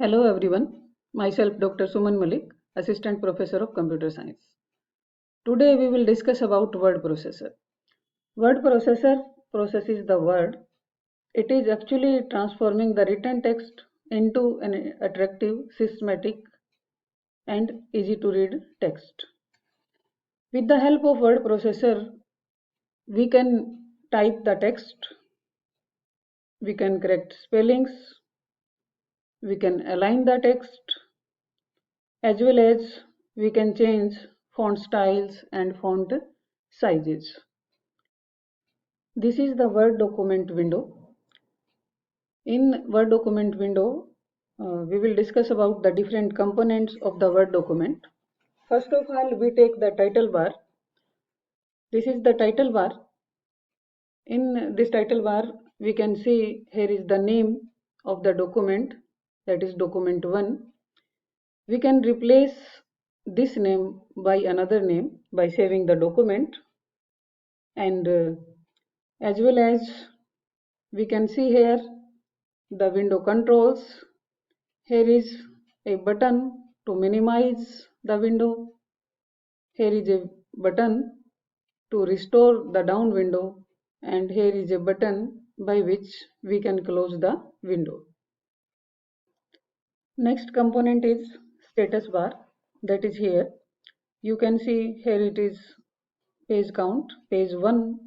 Hello everyone, myself Dr. Suman Malik, Assistant Professor of Computer Science. Today we will discuss about word processor. Word processor processes the word. It is actually transforming the written text into an attractive, systematic and easy to read text. With the help of word processor, we can type the text, we can correct spellings, we can align the text, as well as we can change font styles and font sizes. This is the Word document window. In Word document window, we will discuss about the different components of the Word document. First of all, we take the title bar. This is the title bar. In this title bar, we can see here is the name of the document, that is document 1. We can replace this name by another name by saving the document, and as well as we can see here the window controls. Here is a button to minimize the window. Here is a button to restore the down window, and here is a button by which we can close the window. Next component is status bar, that is here. You can see here it is page count, page 1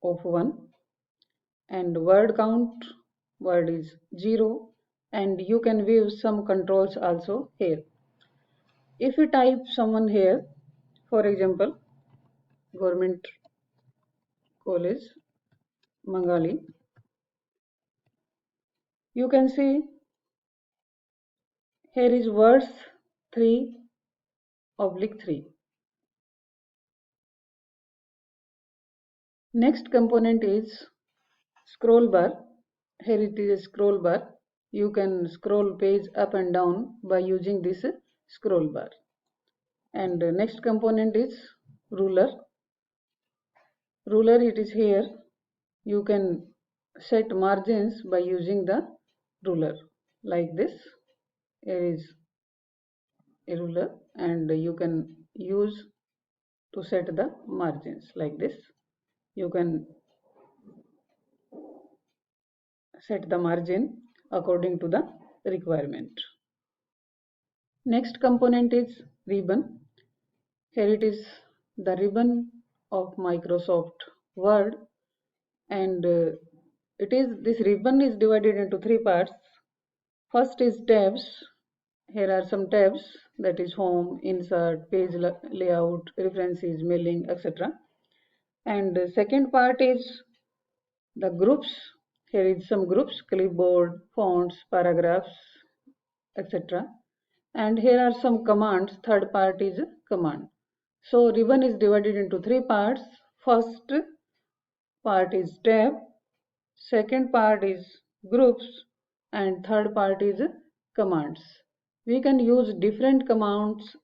of 1, and word count, word is 0, and you can view some controls also here. If you type someone here, for example, Government College Mangali, you can see here is words 3/3. Next component is scroll bar. Here it is a scroll bar. You can scroll page up and down by using this scroll bar. And next component is ruler. Ruler, it is here. You can set margins by using the ruler like this. Here is a ruler, and you can use to set the margins like this. You can set the margin according to the requirement. Next component is ribbon. Here it is the ribbon of Microsoft Word, and this ribbon is divided into 3 parts. First is tabs. Here are some tabs, that is home, insert, page layout, references, mailing, etc. And the second part is the groups. Here is some groups, clipboard, fonts, paragraphs, etc. And here are some commands. Third part is command. So ribbon is divided into 3 parts. First part is tab, second part is groups, and third part is commands. We can use different commands.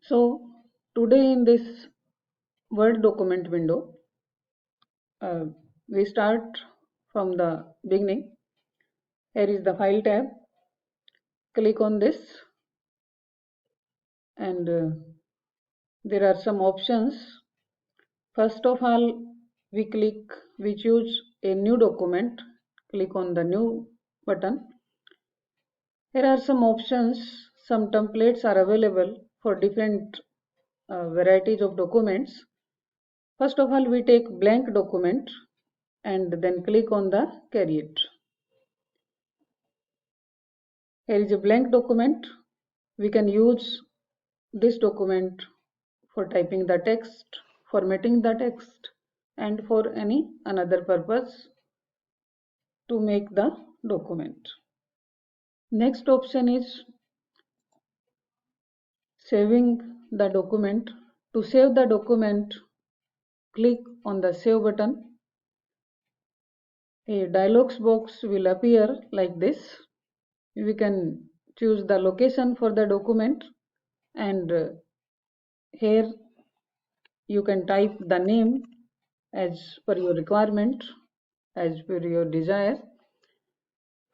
So today in this Word document window, we start from the beginning. Here is the file tab. Click on this, and there are some options. First of all, we choose a new document. Click on the new button. Here are some options. Some templates are available for different varieties of documents. First of all, we take blank document and then click on the create. Here is a blank document. We can use this document for typing the text, formatting the text, and for any another purpose to make the document. Next option is saving the document. To save the document, click on the save button. A dialog box will appear like this. We can choose the location for the document, and here you can type the name as per your requirement, as per your desire.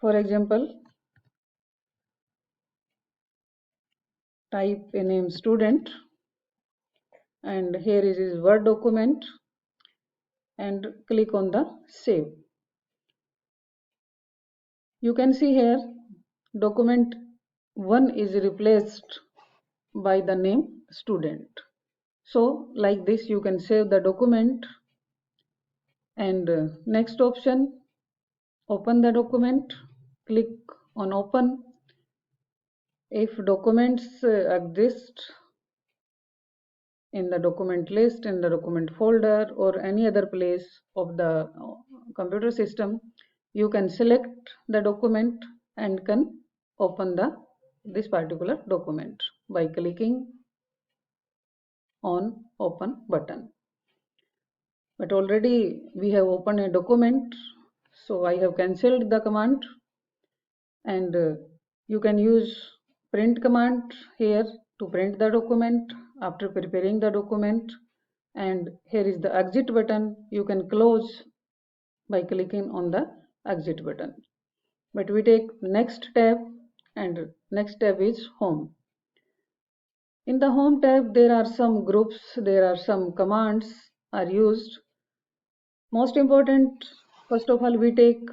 For example, type a name student, and here is his Word document, and click on the save. You can see here document 1 is replaced by the name student. So like this you can save the document, and next option, open the document, click on open. If documents exist in the document list, in the document folder, or any other place of the computer system, you can select the document and can open this particular document by clicking on open button. But already we have opened a document, so I have cancelled the command, and you can use print command here to print the document after preparing the document. And here is the exit button. You can close by clicking on the exit button. But we take next tab, and next tab is home. In the home tab there are some groups, there are some commands are used. Most important, first of all, we take,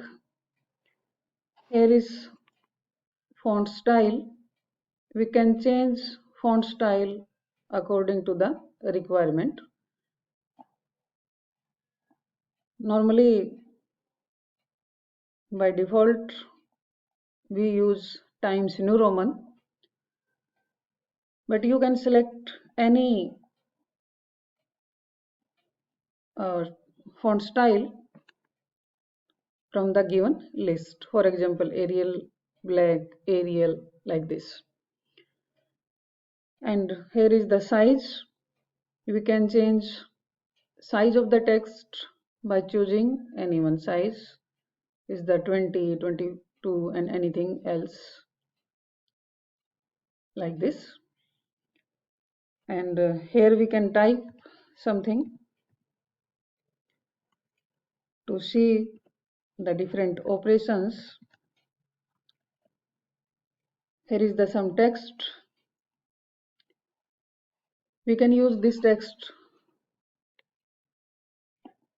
here is font style. We can change font style according to the requirement. Normally by default we use Times New Roman, but you can select any font style from the given list. For example, Arial, Black, Arial, like this. And here is the size. We can change size of the text by choosing any one size, is the 20, 22, and anything else like this. And here we can type something to see the different operations. Here is some text. We can use this text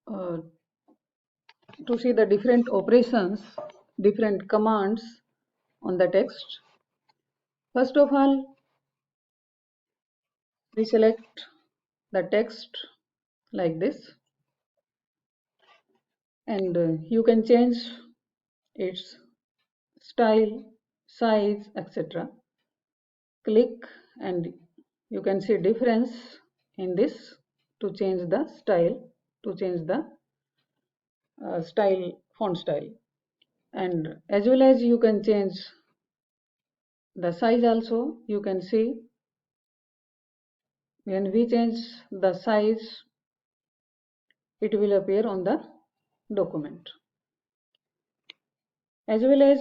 to see the different operations, different commands on the text. First of all, we select the text like this, and you can change its style, size, etc. Click and you can see difference in this to change the style, to change the font style, and as well as you can change the size also. You can see when we change the size, it will appear on the document. As well as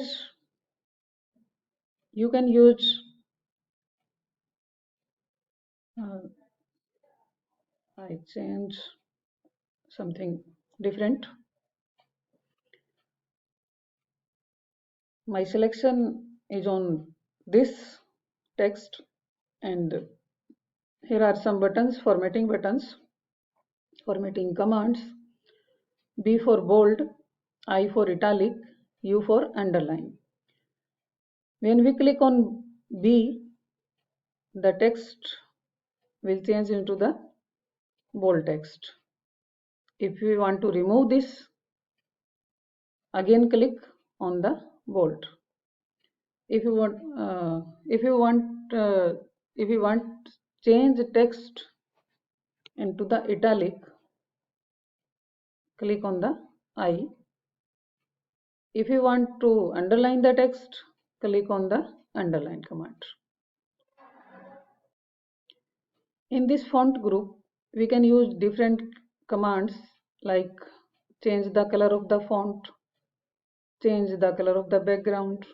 you can use I change something different. My selection is on this text, and here are some buttons, formatting commands. B for bold, I for italic, U for underline. When we click on B, the text will change into the bold text. If we want to remove this, again click on the bold. If you want change text into the italic, click on the I. If you want to underline the text, click on the underline command. In this font group, we can use different commands like change the color of the font, change the color of the background.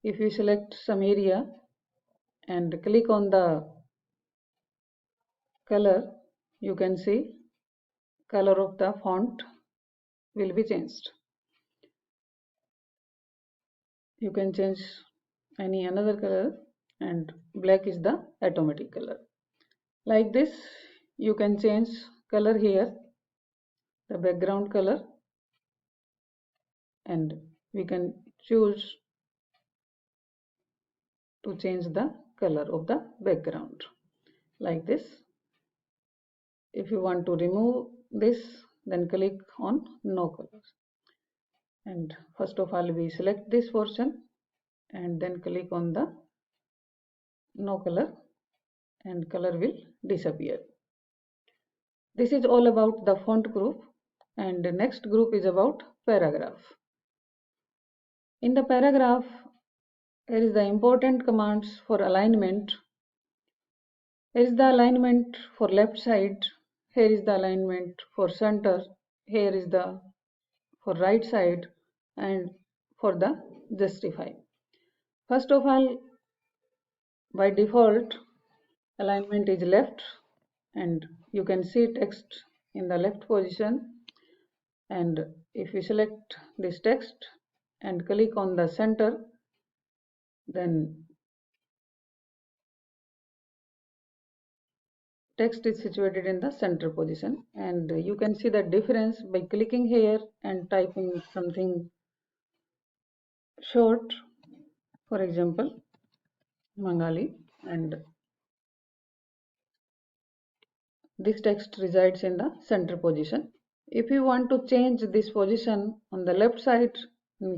If you select some area and click on the color, you can see color of the font will be changed. you can change any another color, and black is the automatic color. Like this, you can change color here, the background color, and we can choose to change the color of the background like this. If you want to remove this, then click on no colors, and first of all we select this portion and then click on the no color, and color will disappear. This is all about the font group, and the next group is about paragraph. In the paragraph, here is the important commands for alignment. Here is the alignment for left side, here is the alignment for center, here is the for right side, and for the justify. First of all, by default alignment is left, and you can see text in the left position, and if we select this text and click on the center, then text is situated in the center position, and you can see the difference by clicking here and typing something short, for example Mangali, and this text resides in the center position. If you want to change this position on the left side,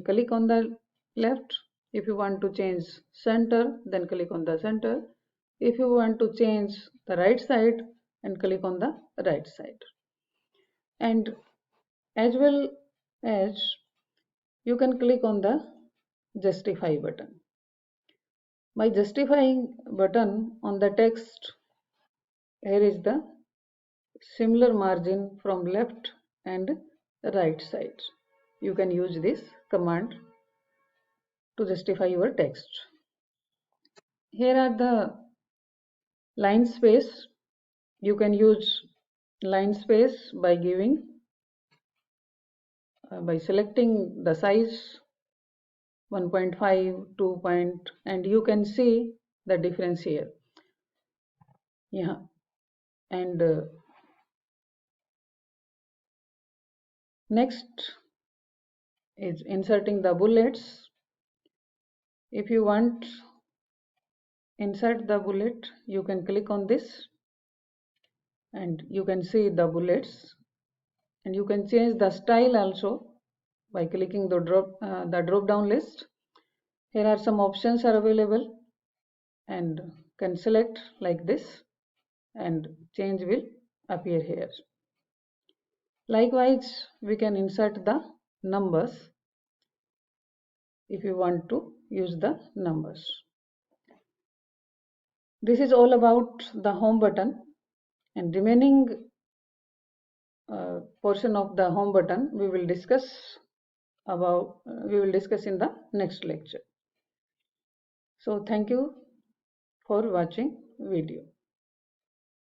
click on the left. If you want to change center, then click on the center. If you want to change the right side, and click on the right side. And as well as you can click on the justify button. By justifying button on the text, here is the similar margin from left and right side. You can use this command to justify your text. Here are the line space. You can use line space by giving by selecting the size 1.5, 2 point, and you can see the difference here. Yeah, and next is inserting the bullets. If you want insert the bullet, you can click on this and you can see the bullets, and you can change the style also by clicking the drop down list. Here are some options are available, and can select like this, and change will appear here. Likewise, we can insert the numbers if you want to use the numbers. This is all about the home button, and remaining portion of the home button we will discuss in the next lecture. So thank you for watching video.